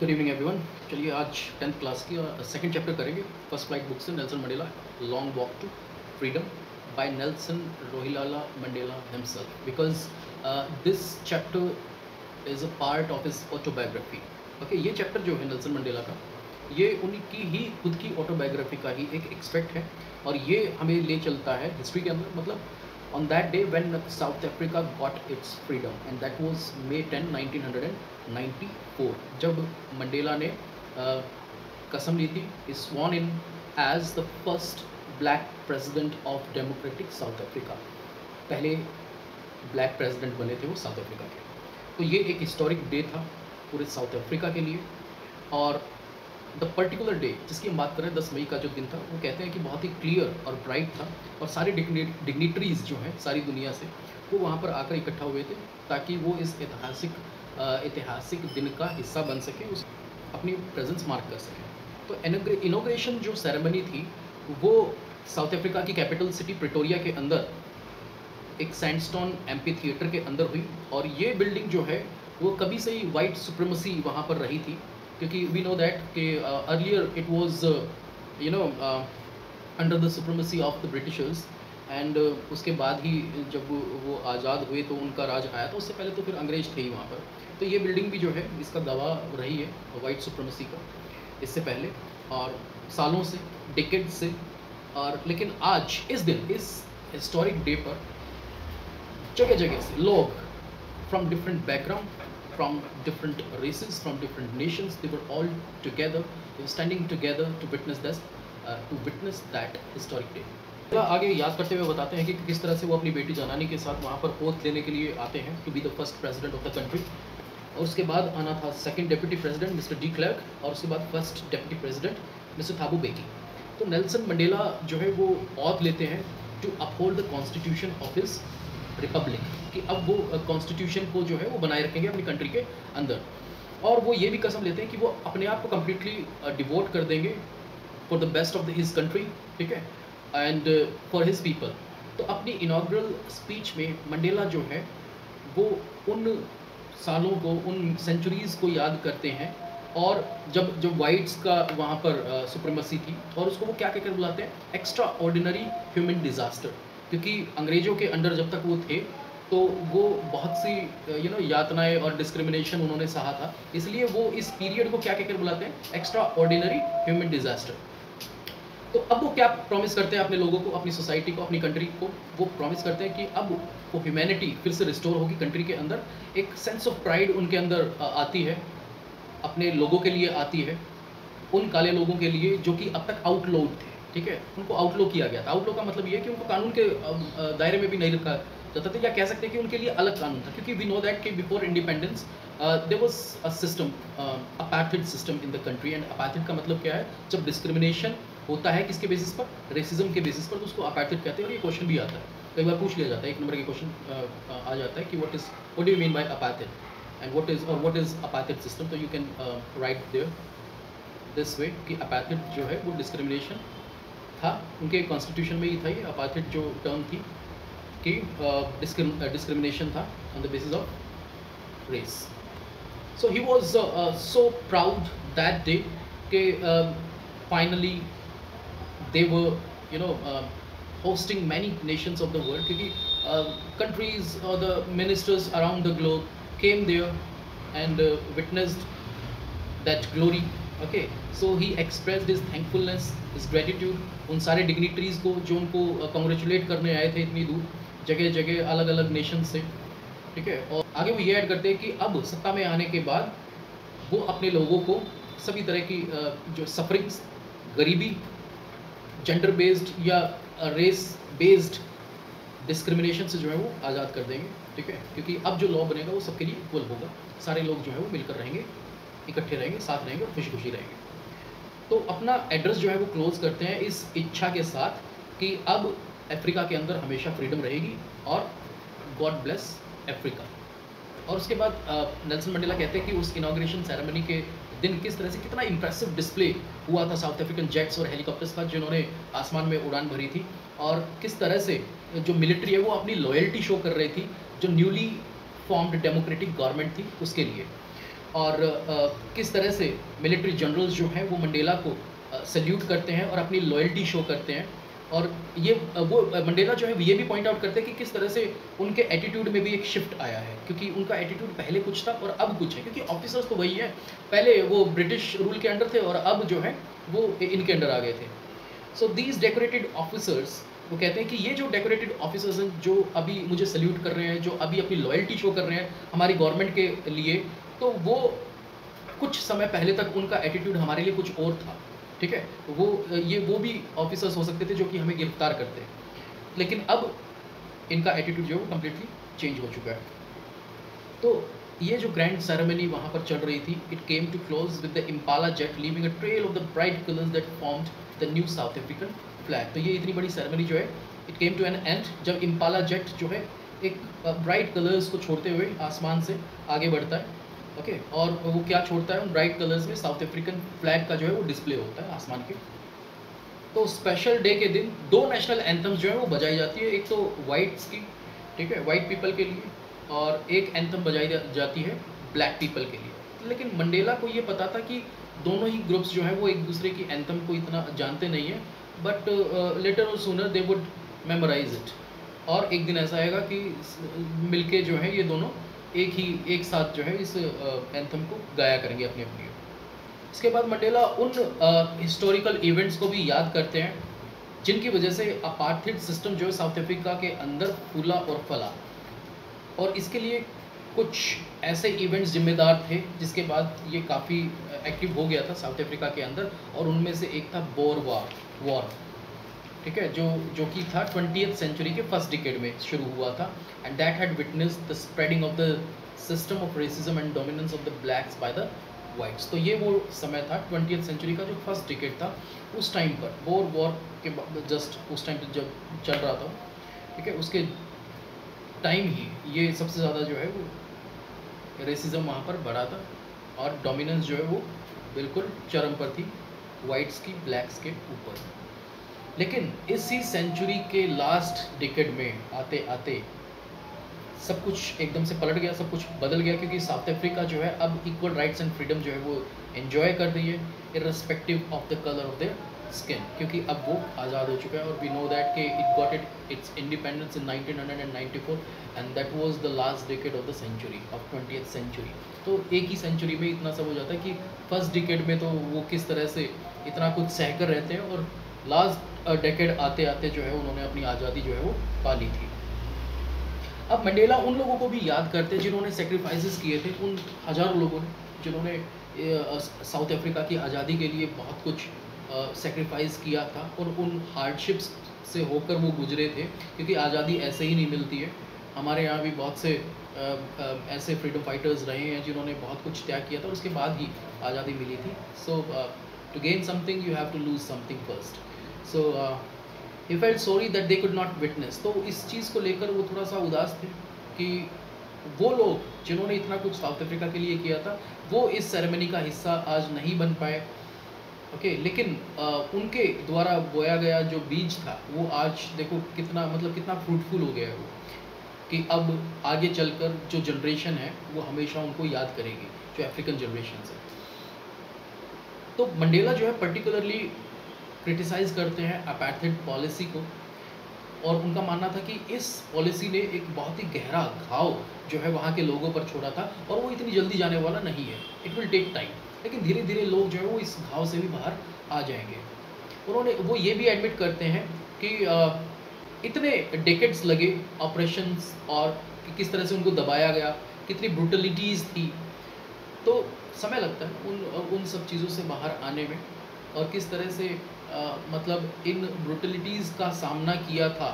Good evening everyone. चलिए आज 10th class की सेकंड चैप्टर करेंगे फर्स्ट फ्लाइट बुक से, Nelson Mandela long walk to freedom by Nelson Rolihlahla Mandela himself, because this chapter is a part of his autobiography. Okay, ये chapter जो है Nelson Mandela का, ये उनकी ही खुद की ऑटोबायोग्राफी का ही एक एक्सपेक्ट है और ये हमें ले चलता है हिस्ट्री के अंदर। मतलब on that day when South Africa got its freedom, and that was May 10, 1994, जब मंडेला ने कसम ली थी, sworn in as the first black president of democratic South Africa। पहले ब्लैक प्रेसिडेंट बने थे वो साउथ अफ्रीका के। तो ये एक हिस्टोरिक डे था पूरे साउथ अफ्रीका के लिए। और द पर्टिकुलर डे जिसकी हम बात करें 10 मई का जो दिन था, वो कहते हैं कि बहुत ही क्लियर और ब्राइट था और सारे डिग्निटरीज जो हैं सारी दुनिया से वो वहाँ पर आकर इकट्ठा हुए थे ताकि वो इस ऐतिहासिक दिन का हिस्सा बन सके, उस अपनी प्रेजेंस मार्क कर सकें। तो इनॉग्रेशन जो सेरेमनी थी वो साउथ अफ्रीका की कैपिटल सिटी प्रिटोरिया के अंदर एक सैंडस्टोन एम्पी थिएटर के अंदर हुई। और ये बिल्डिंग जो है वो कभी से ही वाइट सुप्रीमेसी वहाँ पर रही थी, क्योंकि वी नो दैट कि earlier it was under the supremacy of the Britishers, and उसके बाद ही जब वो आज़ाद हुए तो उनका राज आया था। उससे पहले तो फिर अंग्रेज थे ही वहाँ पर। तो ये बिल्डिंग भी जो है इसका गवाह रही है वाइट सुप्रीमेसी का इससे पहले और सालों से, डिकेड से। और लेकिन आज इस दिन, इस हिस्टोरिक डे पर जगह जगह से लोग from different background, from different races, from different nations, they were all together, they were standing together to witness this, to witness that historic day। आगे याद करते हुए बताते हैं कि किस तरह से वो अपनी बेटी जनानी के साथ वहाँ पर ओथ लेने के लिए आते हैं to be the first president of the country. और उसके बाद आना था second deputy president mister de Klerk, और उसके बाद first deputy president mister Thabo Mbeki. तो नेल्सन मंडेला जो है वो ओथ लेते हैं to uphold the constitution of his republic, कि अब वो कॉन्स्टिट्यूशन को जो है वो बनाए रखेंगे अपनी कंट्री के अंदर। और वो ये भी कसम लेते हैं कि वो अपने आप को कम्प्लीटली डिवोट कर देंगे for the best of his country, ठीक है, एंड फॉर हिज पीपल। तो अपनी इनॉग्रल स्पीच में मंडेला जो है वो उन सालों को, उन सेंचुरीज़ को याद करते हैं, और जब वाइट्स का वहाँ पर सुप्रीमेसी थी, और उसको वो क्या कहकर बुलाते हैं, एक्स्ट्रा ऑर्डिनरी ह्यूमन डिज़ास्टर। क्योंकि अंग्रेज़ों के अंडर जब तक वो थे तो वो बहुत सी यातनाएं और डिस्क्रिमिनेशन उन्होंने सहा था, इसलिए वो इस पीरियड को क्या कहकर बुलाते हैं, एक्स्ट्रा ऑर्डिनरी ह्यूमन डिज़ास्टर। तो अब वो क्या प्रॉमिस करते हैं अपने लोगों को, अपनी सोसाइटी को, अपनी कंट्री को? वो प्रॉमिस करते हैं कि अब वो ह्यूमैनिटी फिर से रिस्टोर होगी कंट्री के अंदर, एक सेंस ऑफ प्राइड उनके अंदर आती है, अपने लोगों के लिए आती है, उन काले लोगों के लिए जो कि अब तक आउटलोड थे, ठीक है, उनको आउटलो किया गया था। आउटलो का मतलब ये है कि उनको कानून के दायरे में भी नहीं रखा जाता था, या कह सकते हैं कि उनके लिए अलग कानून था। क्योंकि वी नो दैट कि before independence there was a system, apartheid system in the country. And apartheid का मतलब क्या है, जब डिस्क्रिमिनेशन होता है किसके बेसिस पर, रेसिज्म के बेसिस पर, तो उसको अपार्थाइड कहते हैं। और ये क्वेश्चन भी आता है, कई बार पूछ लिया जाता है, 1 नंबर के क्वेश्चन आ जाता है कि what do you mean by apartheid and what is apartheid system. तो you can write there this way कि अपार्थाइड जो है वो डिस्क्रिमिनेशन था, उनके कॉन्स्टिट्यूशन में ही था ये अपार्थाइड जो टर्म थी, कि डिस्क्रिमिनेशन था on the basis of race. So he was so proud that day कि finally they were hosting many nations of the world, क्योंकि countries or the ministers around the globe came there and witnessed that glory। okay, so he expressed his thankfulness, his gratitude उन सारे dignitaries को जो उनको congratulate करने आए थे इतनी दूर, जगह जगह अलग अलग नेशन से, ठीक है। और आगे वो ये ऐड करते हैं कि अब सत्ता में आने के बाद वो अपने लोगों को सभी तरह की जो सफरिंग्स, गरीबी, जेंडर बेस्ड या रेस बेस्ड डिस्क्रिमिनेशन से जो है वो आज़ाद कर देंगे, ठीक है। क्योंकि अब जो लॉ बनेगा वो सबके लिए इक्वल होगा, सारे लोग जो है वो मिलकर रहेंगे, इकट्ठे रहेंगे, साथ रहेंगे और खुशी खुशी रहेंगे। तो अपना एड्रेस जो है वो क्लोज करते हैं इस इच्छा के साथ कि अब अफ्रीका के अंदर हमेशा फ्रीडम रहेगी और गॉड ब्लेस अफ्रीका। और उसके बाद नेल्सन मंडेला कहते हैं कि उस इनॉग्रेशन सेरेमनी के दिन किस तरह से कितना इंप्रेसिव डिस्प्ले हुआ था साउथ अफ्रीकन जेट्स और हेलीकॉप्टर्स का, जिन्होंने आसमान में उड़ान भरी थी, और किस तरह से जो मिलिट्री है वो अपनी लॉयल्टी शो कर रही थी जो न्यूली फॉर्म्ड डेमोक्रेटिक गवर्नमेंट थी उसके लिए। और किस तरह से मिलिट्री जनरल्स जो हैं वो मंडेला को सल्यूट करते हैं और अपनी लॉयल्टी शो करते हैं। और ये वो मंडेला जो है ये भी पॉइंट आउट करते हैं कि किस तरह से उनके एटीट्यूड में भी एक शिफ्ट आया है, क्योंकि उनका एटीट्यूड पहले कुछ था और अब कुछ है, क्योंकि ऑफिसर्स तो वही हैं, पहले वो ब्रिटिश रूल के अंडर थे और अब जो है वो इनके अंडर आ गए थे। सो दीज डेकोरेटेड ऑफिसर्स, वो कहते हैं कि ये जो डेकोरेटेड ऑफिसर्स हैं जो अभी मुझे सल्यूट कर रहे हैं, जो अभी अपनी लॉयल्टी शो कर रहे हैं हमारी गवर्नमेंट के लिए, तो वो कुछ समय पहले तक उनका एटीट्यूड हमारे लिए कुछ और था। ठीक है, वो भी ऑफिसर्स हो सकते थे जो कि हमें गिरफ्तार करते हैं, लेकिन अब इनका एटीट्यूड जो है वो कम्प्लीटली चेंज हो चुका है। तो ये जो ग्रैंड सेरेमनी वहाँ पर चल रही थी, it came to close with the Impala jet leaving a trail of the bright colours that formed the new South African flag. तो ये इतनी बड़ी सेरेमनी जो है it came to an end जब इम्पाला जेट जो है एक ब्राइट कलर्स को छोड़ते हुए आसमान से आगे बढ़ता है। ओके, और वो क्या छोड़ता है, उन ब्राइट कलर्स में साउथ अफ्रीकन फ्लैग का जो है वो डिस्प्ले होता है आसमान के। तो स्पेशल डे के दिन 2 नेशनल एंथम्स जो है वो बजाई जाती है, एक तो वाइट्स की, ठीक है, वाइट पीपल के लिए, और एक एंथम बजाई जाती है ब्लैक पीपल के लिए। लेकिन मंडेला को ये पता था कि दोनों ही ग्रुप्स जो हैं वो एक दूसरे की एंथम को इतना जानते नहीं हैं, बट लेटर और sooner they would memorise it, और एक दिन ऐसा आएगा कि मिलके जो है ये दोनों एक साथ जो है इस एंथम को गाया करेंगे अपनी अपनी। इसके बाद मंडेला उन हिस्टोरिकल इवेंट्स को भी याद करते हैं जिनकी वजह से अपार्थाइड सिस्टम जो है साउथ अफ्रीका के अंदर फूला और फला, और इसके लिए कुछ ऐसे इवेंट्स जिम्मेदार थे जिसके बाद ये काफ़ी एक्टिव हो गया था साउथ अफ्रीका के अंदर, और उनमें से एक था बोर वॉर, ठीक है, जो कि था 20th सेंचुरी के फर्स्ट डिकेड में शुरू हुआ था, and that had witnessed the spreading of the system of racism and dominance of the blacks by the whites. तो ये वो समय था 20th सेंचुरी का जो फर्स्ट डिकेड था, उस टाइम पर बोर वॉर के जस्ट उस टाइम पर जब चल रहा था, ठीक है, उसके टाइम ही ये सबसे ज़्यादा जो है वो रेसिज्म वहाँ पर बढ़ा था, और डोमिनेंस जो है वो बिल्कुल चरम पर थी वाइट्स की ब्लैक्स के ऊपर। लेकिन इसी सेंचुरी के लास्ट डिकेड में आते आते सब कुछ एकदम से पलट गया, सब कुछ बदल गया, क्योंकि साउथ अफ्रीका जो है अब इक्वल राइट्स एंड फ्रीडम जो है वो एंजॉय कर रही है irrespective of the colour of their skin, क्योंकि अब वो आज़ाद हो चुका है। और वी नो दैट कि it got its independence in 1994, and that was the last decade of the century of 20th century. तो एक ही सेंचुरी में इतना सब हो जाता है कि फर्स्ट डिकेड में तो वो किस तरह से इतना कुछ सहकर रहते हैं, और लास्ट डेकेड आते आते जो है उन्होंने अपनी आज़ादी जो है वो पा ली थी। अब मंडेला उन लोगों को भी याद करते हैं जिन्होंने सेक्रीफाइसेस किए थे, उन हज़ारों लोगों ने जिन्होंने साउथ अफ्रीका की आज़ादी के लिए बहुत कुछ सेक्रीफाइस किया था, और उन हार्डशिप्स से होकर वो गुजरे थे, क्योंकि आज़ादी ऐसे ही नहीं मिलती है। हमारे यहाँ भी बहुत से ऐसे फ्रीडम फाइटर्स रहे हैं जिन्होंने बहुत कुछ त्याग किया था और उसके बाद ही आज़ादी मिली थी। So to gain something you have to lose something first. So he felt sorry that they could not witness. तो इस चीज़ को लेकर वो थोड़ा सा उदास थे कि वो लोग जिन्होंने इतना कुछ साउथ अफ्रीका के लिए किया था वो इस सेरेमनी का हिस्सा आज नहीं बन पाए। ओके, लेकिन उनके द्वारा बोया गया जो बीज था वो आज देखो कितना कितना फ्रूटफुल हो गया है वो, कि अब आगे चलकर जो जनरेशन है वो हमेशा उनको याद करेगी, जो अफ्रीकन जनरेशन है। तो मंडेला जो है पर्टिकुलरली क्रिटिसाइज़ करते हैं अपार्थाइड पॉलिसी को, और उनका मानना था कि इस पॉलिसी ने एक बहुत ही गहरा घाव जो है वहाँ के लोगों पर छोड़ा था, और वो इतनी जल्दी जाने वाला नहीं है, इट विल टेक टाइम, लेकिन धीरे धीरे लोग जो है वो इस घाव से भी बाहर आ जाएंगे। उन्होंने वो ये भी एडमिट करते हैं कि इतने डेकेड्स लगे ऑपरेशंस, और कि किस तरह से उनको दबाया गया, कितनी ब्रूटलिटीज़ थी, तो समय लगता है उन सब चीज़ों से बाहर आने में, और किस तरह से इन ब्रूटलिटीज़ का सामना किया था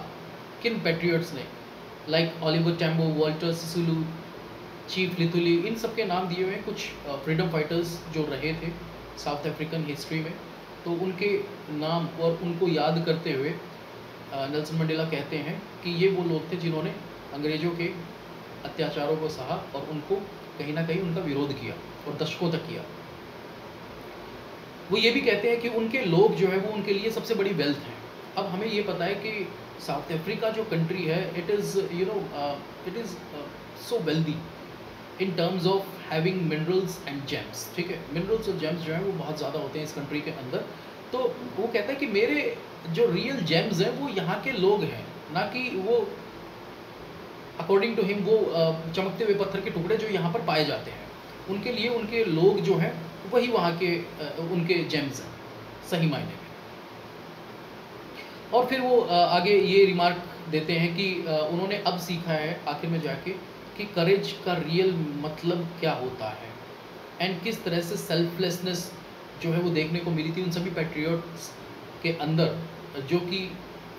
किन पैट्रियट्स ने, like Oliver Tambo, Walter Sisulu, chief Luthuli, इन सब के नाम दिए हुए हैं कुछ फ्रीडम फाइटर्स जो रहे थे साउथ अफ्रीकन हिस्ट्री में। तो उनके नाम और उनको याद करते हुए नेल्सन मंडेला कहते हैं कि ये वो लोग थे जिन्होंने अंग्रेज़ों के अत्याचारों को सहा और उनको कहीं ना कहीं उनका विरोध किया और दशकों तक किया। वो ये भी कहते हैं कि उनके लोग जो है वो उनके लिए सबसे बड़ी वेल्थ है। अब हमें ये पता है कि साउथ अफ्रीका जो कंट्री है, it is so wealthy, in terms of having minerals and James, ठीक है। मिनरल्स और जेम्स जो हैं वो बहुत ज़्यादा होते हैं इस कंट्री के अंदर। तो वो कहता है कि मेरे जो रियल जेम्स हैं वो यहाँ के लोग हैं, ना कि वो अकॉर्डिंग टू हिम वो चमकते हुए पत्थर के टुकड़े जो यहाँ पर पाए जाते हैं, उनके लिए उनके लोग जो हैं वही वहाँ के उनके जेम्स हैं सही मायने में। और फिर वो आगे ये रिमार्क देते हैं कि उन्होंने अब सीखा है आखिर में जाके कि करेज का रियल मतलब क्या होता है, एंड किस तरह से सेल्फलेसनेस जो है वो देखने को मिली थी उन सभी पैट्रियट्स के अंदर जो कि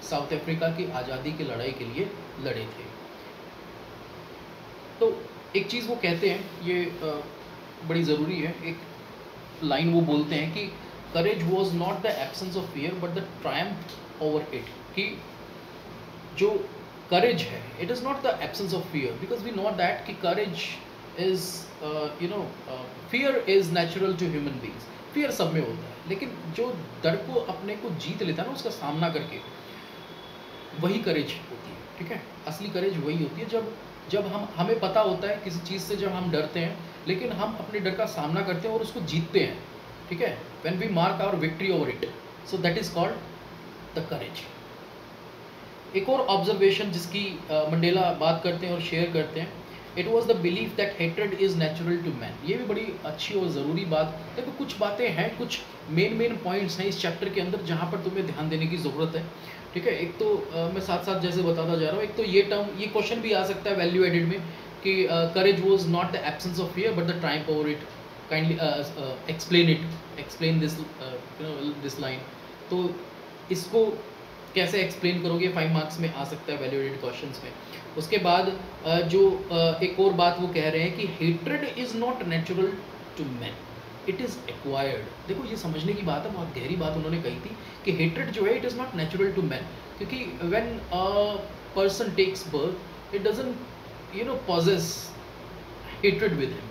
साउथ अफ्रीका की आज़ादी की लड़ाई के लिए लड़े थे। तो एक चीज़ वो कहते हैं, ये बड़ी ज़रूरी है, एक लाइन वो बोलते हैं कि courage was not the absence of fear but the triumph over it, कि जो करेज है it is not the absence of fear, because we know that कि courage is fear is natural to human beings, fear सब में होता है, लेकिन जो डर को अपने को जीत लेता है ना उसका सामना करके, वही करेज होती है, ठीक है। असली करेज वही होती है जब हमें पता होता है किसी चीज़ से, जब हम डरते हैं लेकिन हम अपने डर का सामना करते हैं और उसको जीतते हैं, ठीक है। When we mark our victory over it, so that is called the courage. एक और ऑब्जर्वेशन जिसकी मंडेला बात करते हैं और शेयर करते हैं, it was the belief that hatred is natural to man. ये भी बड़ी अच्छी और ज़रूरी बात। देखो कुछ बातें हैं, कुछ मेन पॉइंट्स हैं इस चैप्टर के अंदर जहाँ पर तुम्हें ध्यान देने की ज़रूरत है, ठीक है। एक तो मैं साथ साथ जैसे बताता जा रहा हूँ, एक तो ये टर्म, ये क्वेश्चन भी आ सकता है वैल्यू एडेड में कि courage was not the absence of fear but the triumph over it, kindly explain this line. तो इसको कैसे एक्सप्लेन करोगे, 5 मार्क्स में आ सकता है वैल्यू एडेड क्वेश्चंस में। उसके बाद एक और बात वो कह रहे हैं कि hatred is not natural to man, it is acquired. देखो ये समझने की बात है, बहुत गहरी बात उन्होंने कही थी कि हेट्रेड जो है it is not natural to man, क्योंकि when a person takes birth it doesn't possess hatred with him,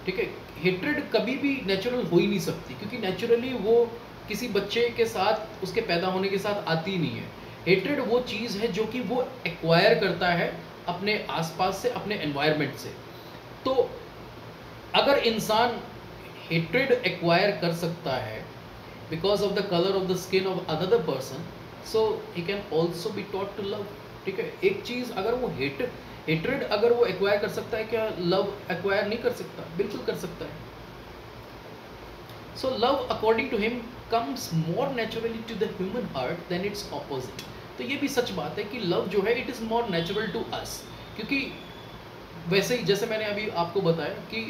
ठीक है। हेट्रेड कभी भी नेचुरल हो ही नहीं सकती, क्योंकि नेचुरली वो किसी बच्चे के साथ, उसके पैदा होने के साथ आती नहीं है। हेट्रेड वो चीज़ है जो कि वो एक्वायर करता है अपने आसपास से, अपने एनवायरनमेंट से। तो अगर इंसान हेट्रेड एक्वायर कर सकता है because of the colour of the skin of another person, so he can also be taught to love, ठीक है। एक चीज़ अगर वो हेट्रेड अगर वो एक्वायर कर सकता है, क्या लव एक्वायर नहीं कर सकता? बिल्कुल कर सकता है। So love according to him comes more naturally to the human heart than its opposite। तो ये भी सच बात है कि लव जो है it is more natural to us, क्योंकि वैसे ही जैसे मैंने अभी आपको बताया कि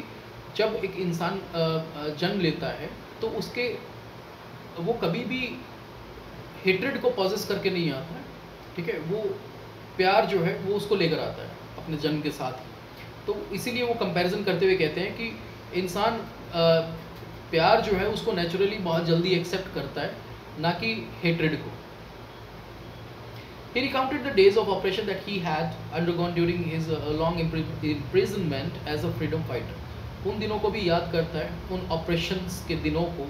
जब एक इंसान जन्म लेता है तो वो कभी भी हेट्रेड को पॉजेस करके नहीं आता है, ठीक है। वो प्यार जो है वो उसको लेकर आता है अपने जन्म के साथ ही। तो इसीलिए वो कंपैरिजन करते हुए कहते हैं कि इंसान प्यार जो है उसको नेचुरली बहुत जल्दी एक्सेप्ट करता है, ना कि हेट्रेड को। He recounted the days of oppression that he had undergone during his long imprisonment as a freedom fighter। उन दिनों को भी याद करता है, उन ऑपरेशंस के दिनों को,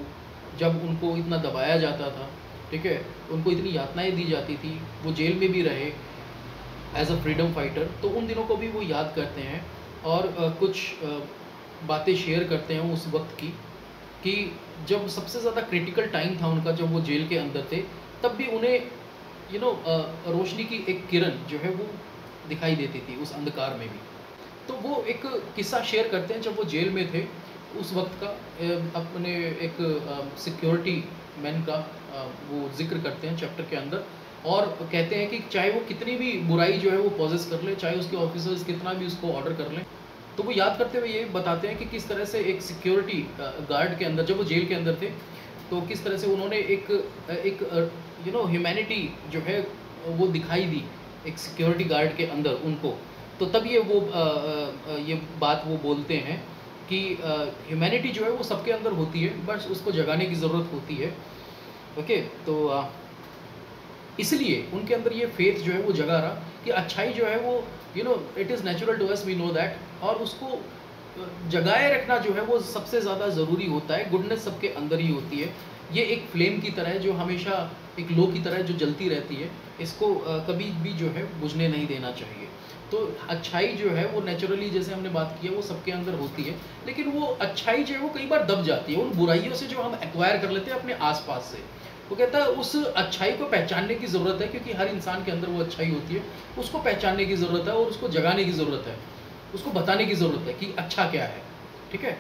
जब उनको इतना दबाया जाता था, ठीक है, उनको इतनी यातनाएं दी जाती थी, वो जेल में भी रहे एज अ फ्रीडम फाइटर। तो उन दिनों को भी वो याद करते हैं और कुछ बातें शेयर करते हैं उस वक्त की, कि जब सबसे ज़्यादा क्रिटिकल टाइम था उनका, जब वो जेल के अंदर थे, तब भी उन्हें रोशनी की एक किरण जो है वो दिखाई देती थी उस अंधकार में भी। तो वो एक किस्सा शेयर करते हैं जब वो जेल में थे उस वक्त का, अपने एक सिक्योरिटी मैन का वो जिक्र करते हैं चैप्टर के अंदर, और कहते हैं कि चाहे वो कितनी भी बुराई जो है वो पॉजेस कर ले, चाहे उसके ऑफिसर्स कितना भी उसको ऑर्डर कर लें, तो वो याद करते हुए ये बताते हैं कि किस तरह से एक सिक्योरिटी गार्ड के अंदर, जब वो जेल के अंदर थे, तो किस तरह से उन्होंने एक ह्यूमैनिटी जो है वो दिखाई दी एक सिक्योरिटी गार्ड के अंदर उनको। तो तब ये बात वो बोलते हैं कि ह्यूमैनिटी जो है वो सबके अंदर होती है, बस उसको जगाने की ज़रूरत होती है, ओके। तो इसलिए उनके अंदर ये फेथ जो है वो जगा रहा कि अच्छाई जो है वो it is natural to us, we know that, और उसको जगाए रखना जो है वो सबसे ज़्यादा ज़रूरी होता है। गुडनेस सबके अंदर ही होती है। ये एक फ्लेम की तरह है जो हमेशा एक लो की तरह जो जलती रहती है, इसको कभी भी जो है बुझने नहीं देना चाहिए। तो अच्छाई जो है वो नेचुरली, जैसे हमने बात की है, वो सबके अंदर होती है, लेकिन वो अच्छाई जो है वो कई बार दब जाती है उन बुराइयों से जो हम एक्वायर कर लेते हैं अपने आसपास से। वो कहता है उस अच्छाई को पहचानने की ज़रूरत है, क्योंकि हर इंसान के अंदर वो अच्छाई होती है, उसको पहचानने की ज़रूरत है और उसको जगाने की ज़रूरत है, उसको बताने की ज़रूरत है कि अच्छा क्या है। ठीक है,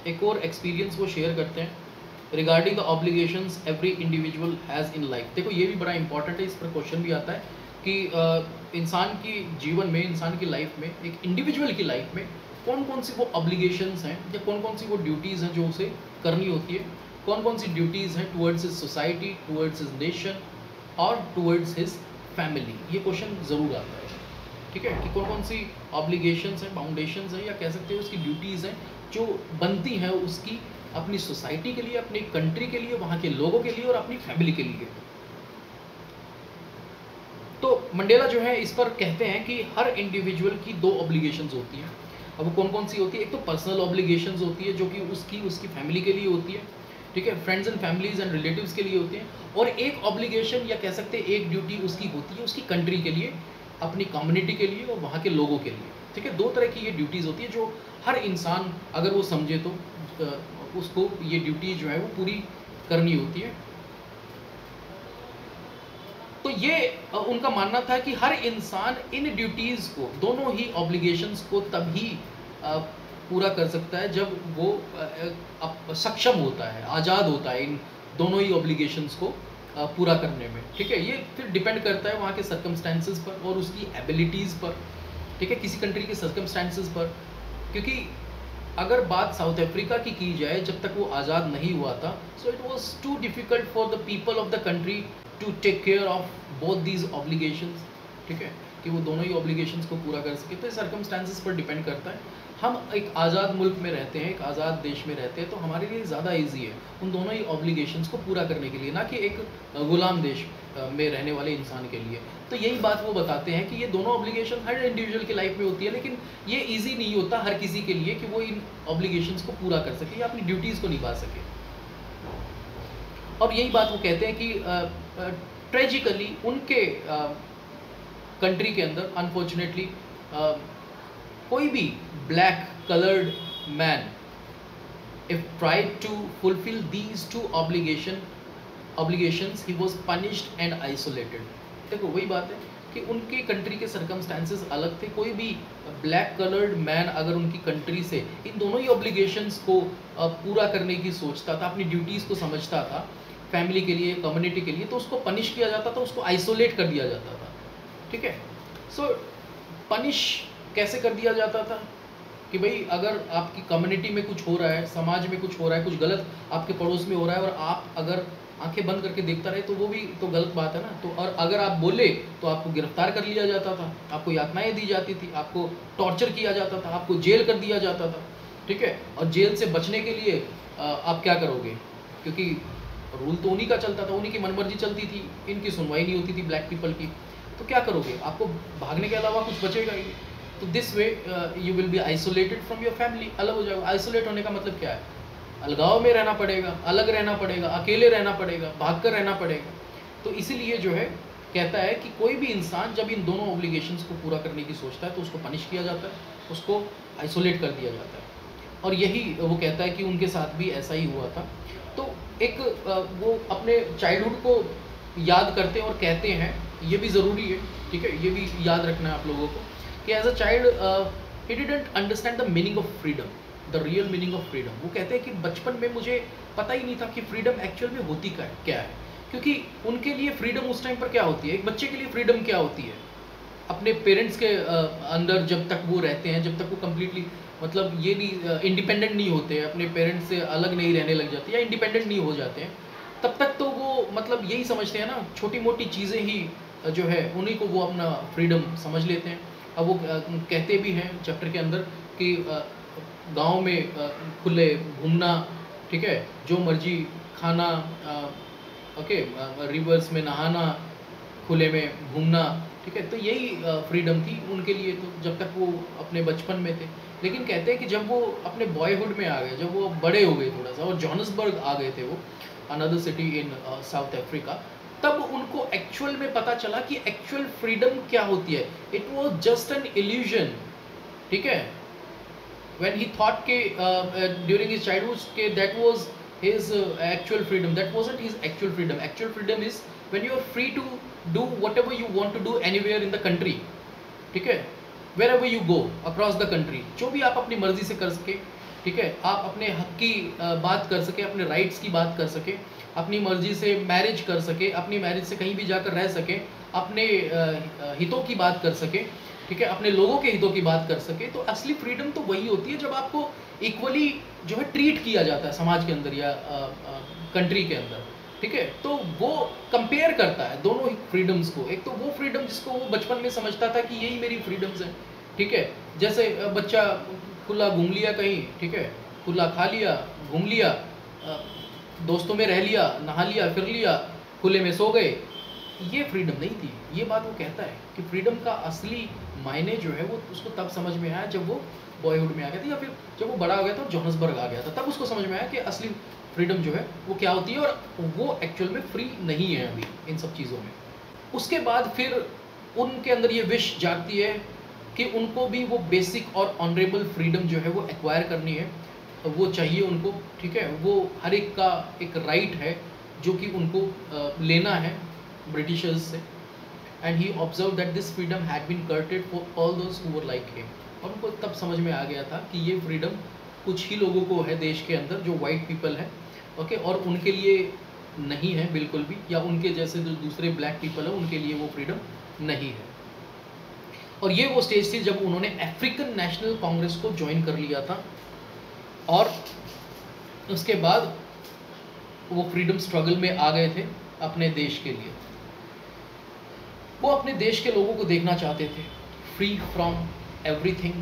एक और एक्सपीरियंस वो शेयर करते हैं regarding the obligations every individual has in life. देखो ये भी बड़ा इंपॉर्टेंट है, इस पर क्वेश्चन भी आता है कि इंसान की जीवन में, इंसान की लाइफ में, एक इंडिविजुअल की लाइफ में कौन कौन सी वो ऑब्लिगेशंस हैं या कौन कौन सी वो ड्यूटीज़ हैं जो उसे करनी होती है, कौन कौन सी ड्यूटीज़ हैं towards his society, towards his nation और टुवर्ड्स हिज फैमिली। ये क्वेश्चन ज़रूर आता है। ठीक है, कि कौन कौन सी ऑब्लिगेशंस हैं, बाउंडेशंस हैं, या कह सकते हो उसकी ड्यूटीज़ हैं जो बनती हैं उसकी अपनी सोसाइटी के लिए, अपनी कंट्री के लिए, वहाँ के लोगों के लिए और अपनी फैमिली के लिए। तो मंडेला जो है इस पर कहते हैं कि हर इंडिविजुअल की दो ऑब्लिगेशंस होती हैं। अब वो कौन कौन सी होती है? एक तो पर्सनल ऑब्लिगेशंस होती है जो कि उसकी फैमिली के लिए होती है, ठीक है, friends and families and relatives के लिए होती हैं। और एक ऑब्लिगेशन या कह सकते हैं एक ड्यूटी उसकी होती है उसकी कंट्री के लिए, अपनी कम्युनिटी के लिए और वहाँ के लोगों के लिए। ठीक है, दो तरह की ये ड्यूटीज़ होती है जो हर इंसान अगर वो समझे तो उसको ये ड्यूटी जो है वो पूरी करनी होती है। तो ये उनका मानना था कि हर इंसान इन ड्यूटीज़ को, दोनों ही ऑब्लिगेशंस को तभी पूरा कर सकता है जब वो सक्षम होता है, आज़ाद होता है इन दोनों ही ऑब्लिगेशंस को पूरा करने में। ठीक है, ये फिर डिपेंड करता है वहाँ के सर्कमस्टेंसेस पर और उसकी एबिलिटीज़ पर। ठीक है, किसी कंट्री के सर्कमस्टेंसेस पर, क्योंकि अगर बात साउथ अफ्रीका की जाए, जब तक वो आज़ाद नहीं हुआ था, so it was too difficult for the people of the country to take care of both these obligations. ठीक है, कि वो दोनों ही ऑब्लिगेशंस को पूरा कर सके। तो ये सर्कमस्टांसेस पर डिपेंड करता है। हम एक आज़ाद मुल्क में रहते हैं, एक आज़ाद देश में रहते हैं, तो हमारे लिए ज़्यादा ईजी है उन दोनों ही ऑब्लिगेशंस को पूरा करने के लिए, ना कि एक गुलाम देश में रहने वाले इंसान के लिए। तो यही बात वो बताते हैं कि ये दोनों ऑब्लिगेशन हर इंडिविजुअल की लाइफ में होती है, लेकिन ये ईजी नहीं होता हर किसी के लिए कि वो इन ऑब्लिगेशंस को पूरा कर सके या अपनी ड्यूटीज़ को निभा सके। और यही बात वो कहते हैं कि ट्रेजिकली उनके कंट्री के अंदर अनफॉर्चुनेटली कोई भी black coloured man if tried to fulfil these two obligations he was punished and isolated। देखो वही बात है कि उनके कंट्री के सर्कमस्टेंसेस अलग थे। कोई भी ब्लैक कलर्ड मैन अगर उनकी कंट्री से इन दोनों ही ऑब्लिगेशंस को पूरा करने की सोचता था, अपनी ड्यूटीज़ को समझता था फैमिली के लिए, कम्युनिटी के लिए, तो उसको पनिश किया जाता था, उसको आइसोलेट कर दिया जाता था। ठीक है, सो पनिश कैसे कर दिया जाता था कि भाई अगर आपकी कम्युनिटी में कुछ हो रहा है, समाज में कुछ हो रहा है, कुछ गलत आपके पड़ोस में हो रहा है और आप अगर आंखें बंद करके देखता रहे तो वो भी तो गलत बात है ना। तो और अगर आप बोले तो आपको गिरफ्तार कर लिया जाता था, आपको यातनाएं दी जाती थी, आपको टॉर्चर किया जाता था, आपको जेल कर दिया जाता था। ठीक है, और जेल से बचने के लिए आप क्या करोगे, क्योंकि रूल तो उन्हीं का चलता था, उन्हीं की मनमर्जी चलती थी, इनकी सुनवाई नहीं होती थी ब्लैक पीपल की। तो क्या करोगे, आपको भागने के अलावा कुछ बचेगा ही। तो this way you will be isolated from your family, अलग हो जाओगे। आइसोलेट होने का मतलब क्या है? अलगाव में रहना पड़ेगा, अलग रहना पड़ेगा, अकेले रहना पड़ेगा, भागकर रहना पड़ेगा। तो इसीलिए जो है कहता है कि कोई भी इंसान जब इन दोनों ऑब्लिगेशंस को पूरा करने की सोचता है तो उसको पनिश किया जाता है, उसको आइसोलेट कर दिया जाता है। और यही वो कहता है कि उनके साथ भी ऐसा ही हुआ था। तो एक वो अपने चाइल्डहुड को याद करते हैं और कहते हैं, ये भी ज़रूरी है, ठीक है, ये भी याद रखना है आप लोगों को कि as a child he didn't understand the meaning of freedom, the real meaning of freedom. वो कहते हैं कि बचपन में मुझे पता ही नहीं था कि फ्रीडम एक्चुअल में होती क्या है, क्योंकि उनके लिए फ्रीडम उस टाइम पर क्या होती है, एक बच्चे के लिए फ्रीडम क्या होती है, अपने पेरेंट्स के अंदर जब तक वो रहते हैं, जब तक वो कम्प्लीटली मतलब ये नहीं इंडिपेंडेंट नहीं होते, अपने पेरेंट्स से अलग नहीं रहने लग जाते या इंडिपेंडेंट नहीं हो जाते हैं, तब तक तो वो मतलब यही समझते हैं ना, छोटी मोटी चीज़ें ही जो है उन्हीं को वो अपना फ्रीडम समझ लेते हैं। अब वो कहते भी हैं चैप्टर के अंदर कि गांव में खुले घूमना, ठीक है, जो मर्जी खाना, ओके, रिवर्स में नहाना, खुले में घूमना, ठीक है। तो यही फ्रीडम थी उनके लिए, तो जब तक वो अपने बचपन में थे। लेकिन कहते हैं कि जब वो अपने बॉयहुड में आ गए, जब वो बड़े हो गए थोड़ा सा और जोहान्सबर्ग आ गए थे, वो another city in south Africa, तब उनको एक्चुअल में पता चला कि एक्चुअल फ्रीडम क्या होती है। It was just an illusion, ठीक है। when he thought ke during his childhood ke that was his actual freedom, that wasn't his actual freedom. Actual freedom is when you are free to do whatever you want to do anywhere in the country, ठीक है, wherever you go across the country, जो भी आप अपनी मर्जी से कर सके, ठीक है, आप अपने हक की बात कर सके, अपने राइट्स की बात कर सके, अपनी मर्जी से मैरिज कर सके, अपनी मैरिज से कहीं भी जाकर रह सके, अपने हितों की बात कर सके, ठीक है, अपने लोगों के हितों की बात कर सके। तो असली फ्रीडम तो वही होती है जब आपको इक्वली जो है ट्रीट किया जाता है समाज के अंदर या कंट्री के अंदर, ठीक है। तो वो कंपेयर करता है दोनों ही फ्रीडम्स को। एक तो वो फ्रीडम जिसको वो बचपन में समझता था कि यही मेरी फ्रीडम्स हैं, ठीक है, जैसे बच्चा खुला घूम लिया कहीं, ठीक है, खुला खा लिया, घूम लिया, दोस्तों में रह लिया, नहा लिया, फिर लिया, खुले में सो गए, ये फ्रीडम नहीं थी। ये बात वो कहता है कि फ्रीडम का असली मायने जो है वो उसको तब समझ में आया जब वो बॉयहुड में आ गया था, या फिर जब वो बड़ा हो गया था, जोहान्सबर्ग आ गया था, तब उसको समझ में आया कि असली फ्रीडम जो है वो क्या होती है, और वो एक्चुअल में फ्री नहीं है अभी इन सब चीज़ों में। उसके बाद फिर उनके अंदर ये विश जागती है कि उनको भी वो बेसिक और ऑनरेबल फ्रीडम जो है वो एक्वायर करनी है, वो चाहिए उनको, ठीक है। वो हर एक का एक राइट है जो कि उनको लेना है ब्रिटिशर्स से। And he observe that this freedom had been curtailed for all those who were like him. और उनको तब समझ में आ गया था कि ये फ्रीडम कुछ ही लोगों को है देश के अंदर, जो वाइट पीपल है, ओके, और उनके लिए नहीं है बिल्कुल भी, या उनके जैसे जो दूसरे ब्लैक पीपल है उनके लिए वो फ्रीडम नहीं है। और ये वो स्टेज थी जब उन्होंने अफ्रीकन नेशनल कांग्रेस को ज्वाइन कर लिया था, और उसके बाद वो फ्रीडम स्ट्रगल में आ गए थे अपने देश के लिए। वो अपने देश के लोगों को देखना चाहते थे फ्री फ्रॉम एवरीथिंग,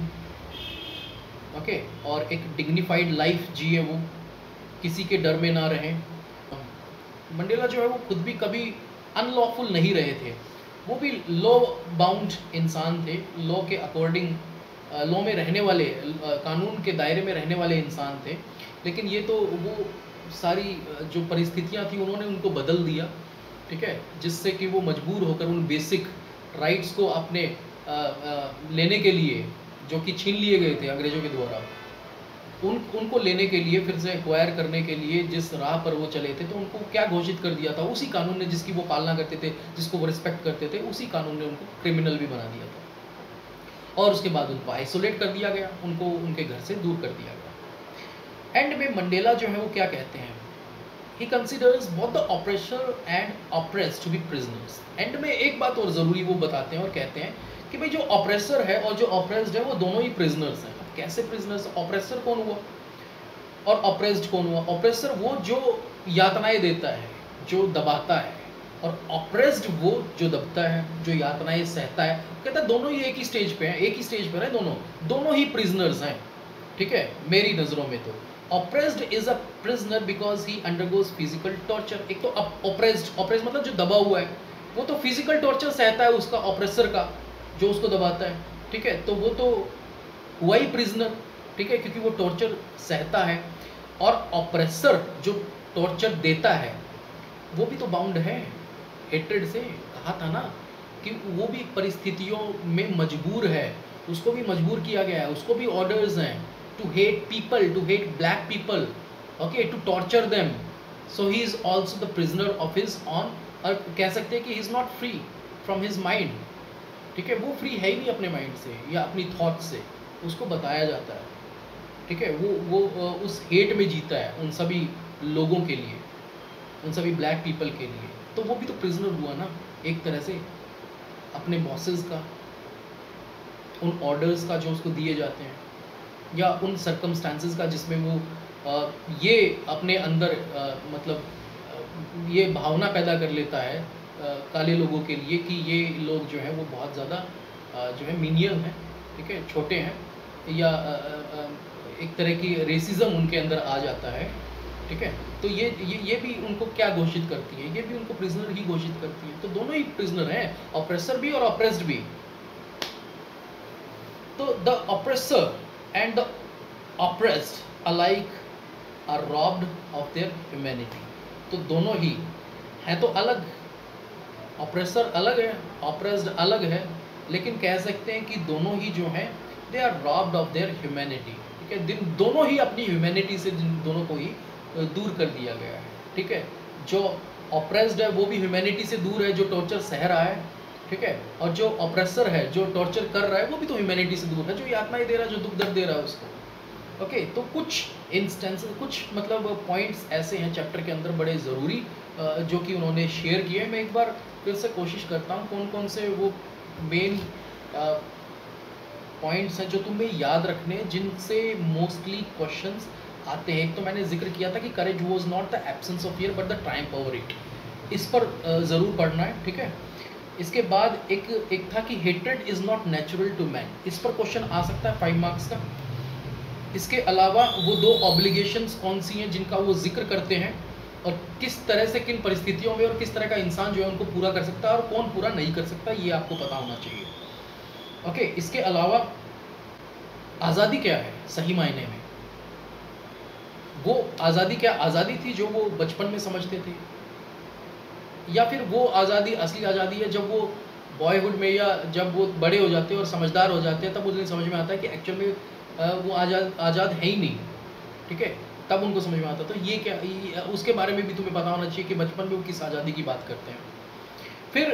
ओके, और एक डिग्निफाइड लाइफ जिए, वो किसी के डर में ना रहें। मंडेला जो है वो खुद भी कभी अनलॉफुल नहीं रहे थे, वो भी लॉ बाउंड इंसान थे, लॉ के अकॉर्डिंग, लॉ में रहने वाले, कानून के दायरे में रहने वाले इंसान थे। लेकिन ये तो वो सारी जो परिस्थितियाँ थी उन्होंने उनको बदल दिया, ठीक है, जिससे कि वो मजबूर होकर उन बेसिक राइट्स को अपने लेने के लिए, जो कि छीन लिए गए थे अंग्रेज़ों के द्वारा, उनको लेने के लिए, फिर से एक्वायर करने के लिए जिस राह पर वो चले थे, तो उनको क्या घोषित कर दिया था, उसी कानून ने जिसकी वो पालना करते थे, जिसको वो रिस्पेक्ट करते थे, उसी कानून ने उनको क्रिमिनल भी बना दिया था। और उसके बाद उनको आइसोलेट कर दिया गया, उनको उनके घर से दूर कर दिया गया। एंड में मंडेला जो है वो क्या कहते हैं, he considers both the oppressor and oppressed to be prisoners। And में एक बात और ज़रूरी वो बताते हैं और कहते हैं कि भाई जो ऑप्रेसर है और जो ऑप्रेस्ड है वो दोनों ही प्रिजनर्स हैं। कैसे प्रिजनर्स? ऑप्रेसर कौन हुआ और ऑप्रेस्ड कौन हुआ? ऑप्रेसर वो जो यातनाएं देता है, जो दबाता है, और ऑप्रेस्ड वो जो दबता है, जो यातनाएं सहता है। कहता है दोनों ही एक ही स्टेज पे हैं, एक ही स्टेज पर है, दोनों ही प्रिजनर्स हैं, ठीक है, मेरी नज़रों में। तो oppressed is a prisoner because he undergoes physical torture। एक तो oppressed मतलब जो दबा हुआ है, वो तो फिजिकल टॉर्चर सहता है उसका, ऑप्रेसर का, जो उसको दबाता है, ठीक है, तो वो तो हुआ ही प्रिजनर, ठीक है, क्योंकि वो टॉर्चर सहता है। और ऑप्रेसर जो टॉर्चर देता है वो भी तो बाउंड है हेट्रेड से। कहा था ना कि वो भी परिस्थितियों में मजबूर है, उसको भी मजबूर किया गया है, उसको भी ऑर्डर्स हैं to hate people, to hate black people, okay, to torture them, so he is also the prisoner of his own। और कह सकते हैं कि he is not free from his mind, ठीक है, वो फ्री है ही नहीं अपने माइंड से या अपनी थॉट से, उसको बताया जाता है, ठीक है, वो उस हेट में जीता है उन सभी लोगों के लिए, उन सभी ब्लैक पीपल के लिए। तो वो भी तो प्रिजनर हुआ ना एक तरह से, अपने बॉसेस का, उन ऑर्डर्स का जो उसको दिए जाते हैं, या उन सर्कमस्टांसेस का जिसमें वो ये अपने अंदर मतलब ये भावना पैदा कर लेता है काले लोगों के लिए कि ये लोग जो है वो बहुत ज़्यादा जो है मीनियल हैं, ठीक है, छोटे हैं, या एक तरह की रेसिज्म उनके अंदर आ जाता है, ठीक है। तो ये भी उनको क्या घोषित करती है, ये भी उनको प्रिजनर ही घोषित करती है। तो दोनों ही प्रिजनर हैं, ऑप्रेसर भी और ऑप्रेस्ड भी। तो the oppressor and the oppressed alike are robbed of their humanity। तो दोनों ही हैं तो अलग, ऑप्रेसर अलग है, ऑप्रेस्ड अलग है, लेकिन कह सकते हैं कि दोनों ही जो हैं they are robbed of their humanity, ठीक है। दिन दोनों ही अपनी ह्यूमैनिटी से जिन दोनों को ही दूर कर दिया गया है, ठीक है। जो ऑप्रेस्ड है वो भी ह्यूमैनिटी से दूर है, जो टॉर्चर सह रहा है, ठीक है। और जो ऑप्रेसर है, जो टॉर्चर कर रहा है, वो भी तो ह्यूमैनिटी से दूर है, जो यातना ही दे रहा है, जो दुख दर्द दे रहा है उसको। ओके तो कुछ इंस्टेंसेस, कुछ मतलब पॉइंट्स ऐसे हैं चैप्टर के अंदर बड़े ज़रूरी जो कि उन्होंने शेयर किए। मैं एक बार फिर से कोशिश करता हूँ कौन कौन से वो मेन पॉइंट्स हैं जो तुम्हें याद रखने हैं, जिनसे मोस्टली क्वेश्चंस आते हैं। एक तो मैंने जिक्र किया था कि courage was not the absence of fear but the triumph over it, इस पर ज़रूर पढ़ना है, ठीक है। इसके बाद एक था कि hatred is not natural to man, इस पर क्वेश्चन आ सकता है 5 मार्क्स का। इसके अलावा वो 2 ऑब्लिगेशंस कौन सी हैं जिनका वो जिक्र करते हैं, और किस तरह से, किन परिस्थितियों में और किस तरह का इंसान जो है उनको पूरा कर सकता है और कौन पूरा नहीं कर सकता, ये आपको पता होना चाहिए। ओके इसके अलावा आज़ादी क्या है सही मायने में, वो आज़ादी क्या आज़ादी थी जो वो बचपन में समझते थे, या फिर वो आज़ादी असली आज़ादी है जब वो बॉयहुड में या जब वो बड़े हो जाते हैं और समझदार हो जाते हैं तब उन्हें समझ में आता है कि एक्चुअल में वो आज़ाद है ही नहीं, ठीक है, तब उनको समझ में आता। तो ये क्या उसके बारे में भी तुम्हें पता होना चाहिए कि बचपन में वो किस आज़ादी की बात करते हैं। फिर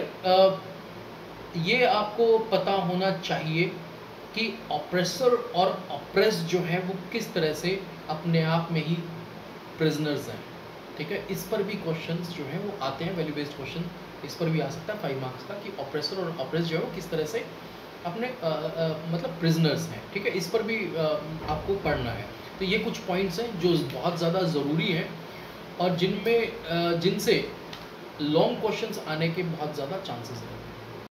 ये आपको पता होना चाहिए कि ऑप्रेसर और ऑप्रेस जो है वो किस तरह से अपने आप में ही प्रिजनर्स हैं, ठीक है। इस पर भी क्वेश्चंस जो हैं वो आते हैं, वैल्यू बेस्ड क्वेश्चन इस पर भी आ सकता है 5 मार्क्स का, कि ऑप्रेसर और ऑप्रेस जो है वो किस तरह से अपने मतलब प्रिजनर्स हैं, ठीक है। इस पर भी आपको पढ़ना है। तो ये कुछ पॉइंट्स हैं जो बहुत ज़्यादा ज़रूरी हैं और जिनमें जिनसे लॉन्ग क्वेश्चंस आने के बहुत ज़्यादा चांसेस हैं।